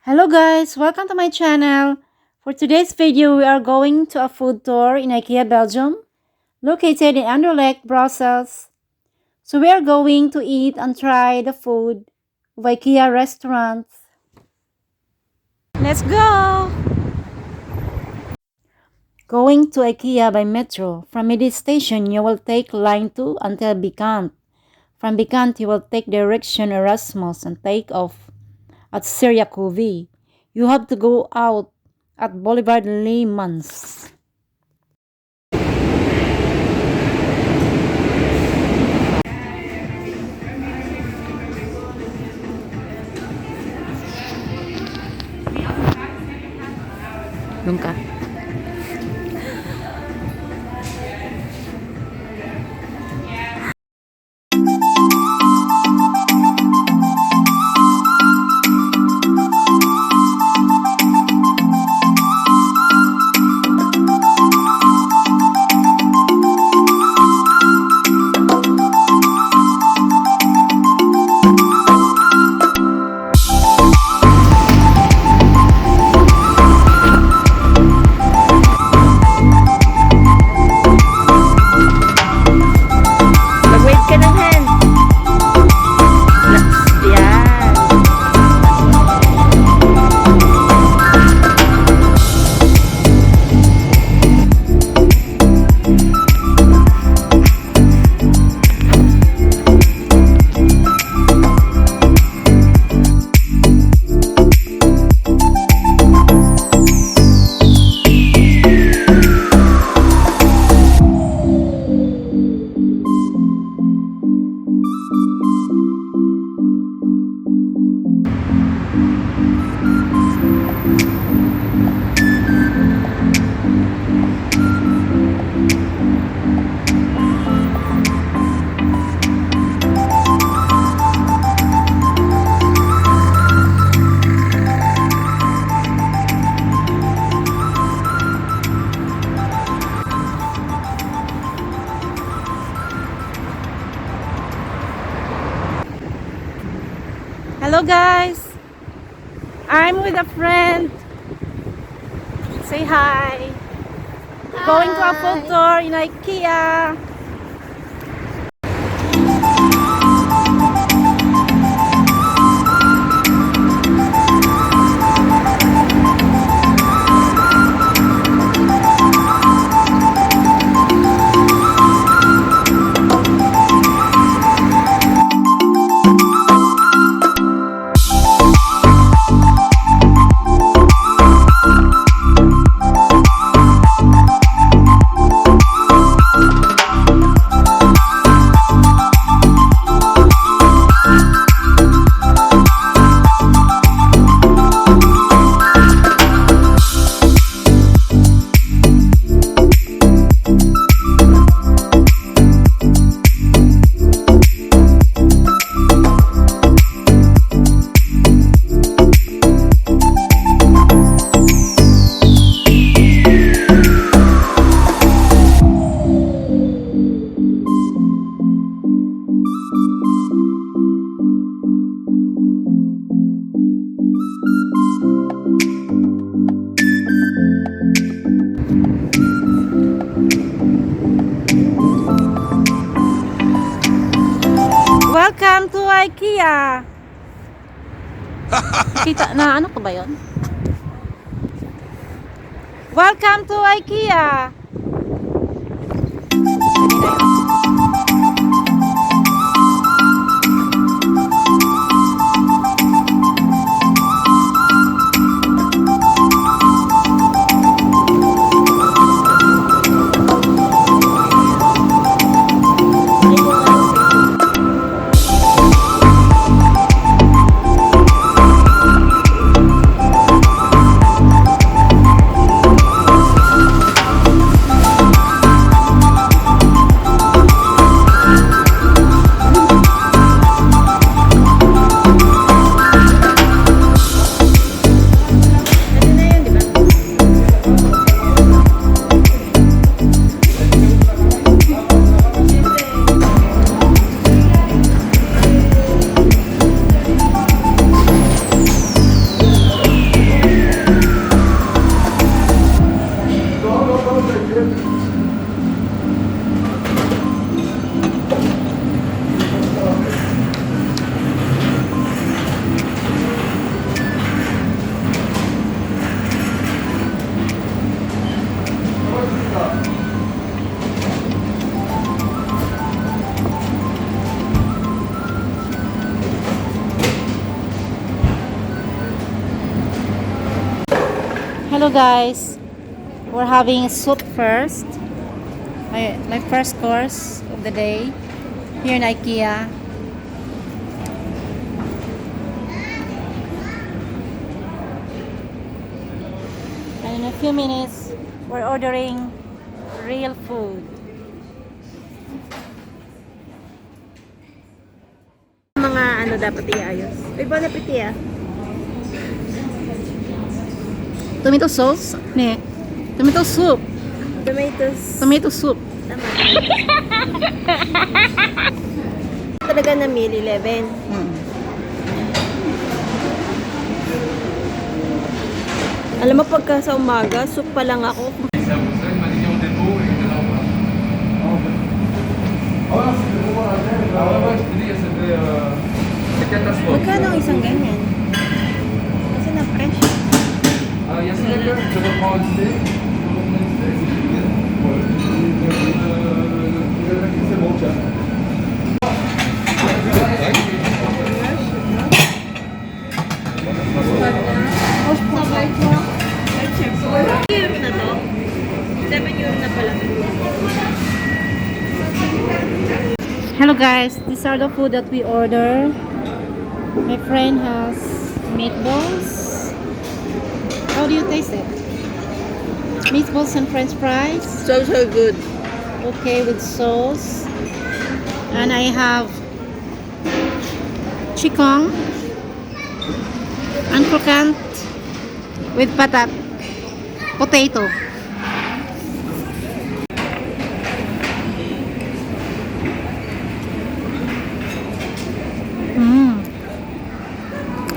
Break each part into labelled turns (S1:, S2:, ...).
S1: Hello guys, welcome to my channel. For today's video, we are going to a food tour in Ikea, Belgium, located in Anderlecht, Brussels. So we are going to eat and try the food of Ikea restaurants. Let's go! Going to Ikea by metro. From MIDI station, you will take line 2 until BEEKANT. From BEEKANT, you will take direction ERASMUS and take off at CERIA-COOVI. You have to go out at J.LEEMANS. Doon ka. Hello guys, I'm with a friend. Say hi. Going to a food tour in Ikea. Welcome to Ikea. Kita na ano ko ba 'yon? Welcome to Ikea. Hello guys, we're having soup first. My first course of the day here in Ikea. And in a few minutes, we're ordering real food.
S2: Mga ano dapat iayos. Ay, bon appetit.
S1: Tomato sauce? Ne. Tomato soup.
S2: Tomatoes.
S1: Tomato soup.
S2: Tama. Talaga na meal 11. Alam mo, pagka sa umaga, soup pa lang ako. Magkano ang isang ganyan? Kasi na-fresh. €7 na to? €7 na pala.
S1: Hello guys, these are the food that we order. My friend has meatballs. How do you taste it? Meatballs and french fries.
S2: So good.
S1: Okay, with sauce. And I have chicken and croquant with potato.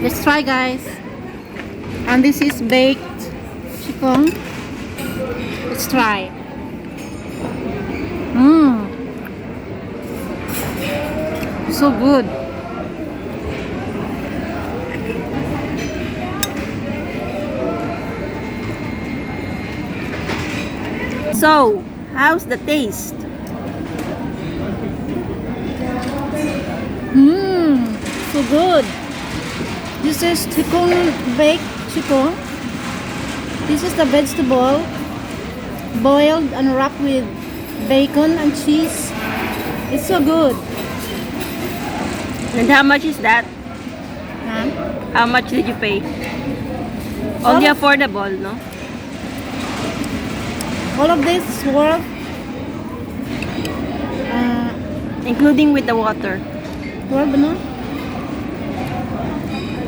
S1: Let's try guys. And this is baked chicken. Let's try. So good.
S2: So, how's the taste?
S1: So good. This is chicken, baked chicken. This is the vegetable, boiled and wrapped with bacon and cheese. It's so good.
S2: And how much is that?
S1: Huh?
S2: How much did you pay? Only affordable, no?
S1: All of this is worth
S2: Including with the water.
S1: 12, no?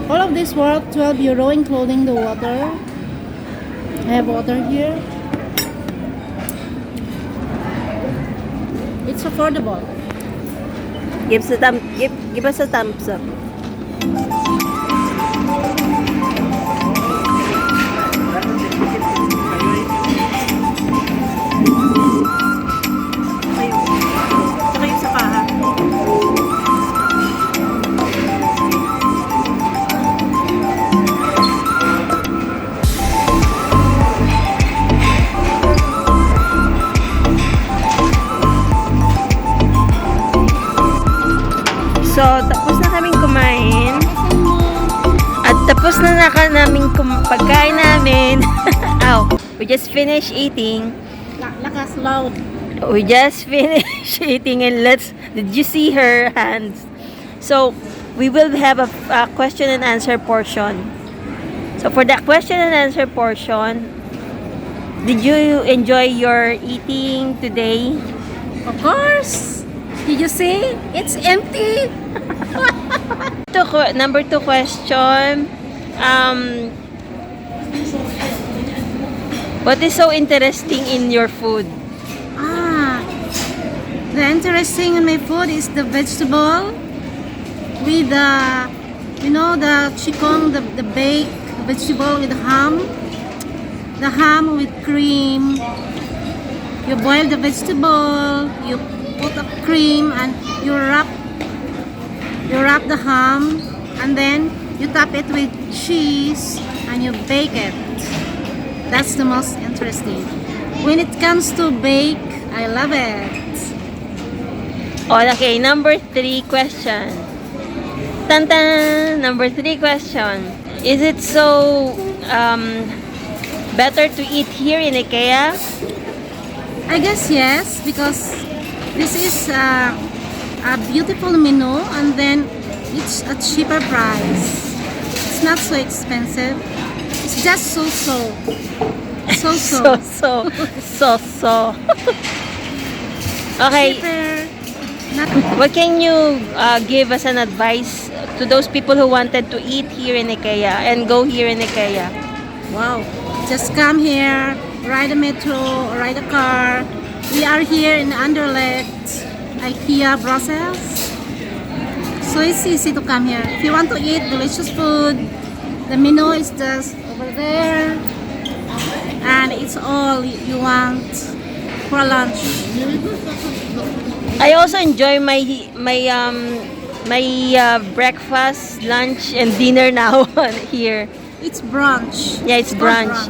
S1: All of this worth €12, including the water. I have water here. It's affordable.
S2: Give us a thumbs up. Saka yung sa kaha. So, tapos na kaming kumain. At tapos na naming pagkain namin. Ow. We just finished eating.
S1: Lakas loud.
S2: We just finished eating and did you see her hands? So, we will have a question and answer portion. So, for the question and answer portion, did you enjoy your eating today?
S1: Of course. Did you see? It's empty.
S2: Number 2 question. What is so interesting in your food?
S1: The interesting in my food is the vegetable with the, the chicken, the baked vegetable with the ham with cream. You boil the vegetable, you put a cream and you wrap the ham, and then you top it with cheese and you bake it. That's the most interesting. When it comes to bake, I love it.
S2: Okay, number 3 question. Tan-tan! Number 3 question. Is it so better to eat here in Ikea?
S1: I guess yes, because this is a beautiful menu and then it's a cheaper price. It's not so expensive. It's just so.
S2: Okay,
S1: Cheaper. Not
S2: what can you give as an advice to those people who wanted to eat here in Ikea and go here in Ikea?
S1: wow. Just come here, ride a metro, or ride a car. We are here in Anderlecht, Ikea, Brussels. So it's easy to come here. If you want to eat delicious food, the menu is just over there. And it's all you want for lunch.
S2: I also enjoy my breakfast, lunch, and dinner now here.
S1: It's brunch.
S2: Yeah, it's
S1: called
S2: brunch.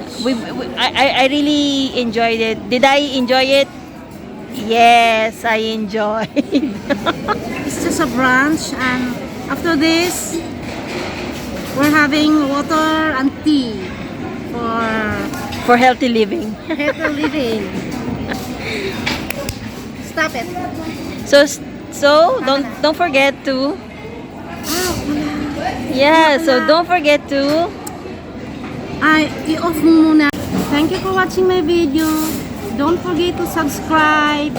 S2: I really enjoyed it. Did I enjoy it? Yes, I enjoyed.
S1: It's just a brunch, and after this, we're having water and tea for
S2: For healthy living.
S1: healthy living. Stop it.
S2: So don't forget to don't forget to
S1: I-off mo muna. Thank you for watching my video. Don't forget to subscribe,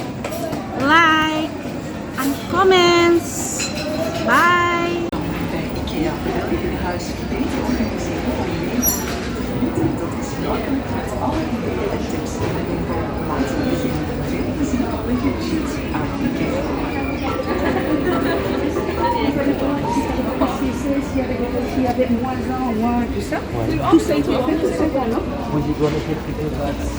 S1: like, and comments. Bye.
S3: S'il y avait moins un, moins tout ça. Tout ça, il faut faire tout ça, non?
S4: When you go to get people, that's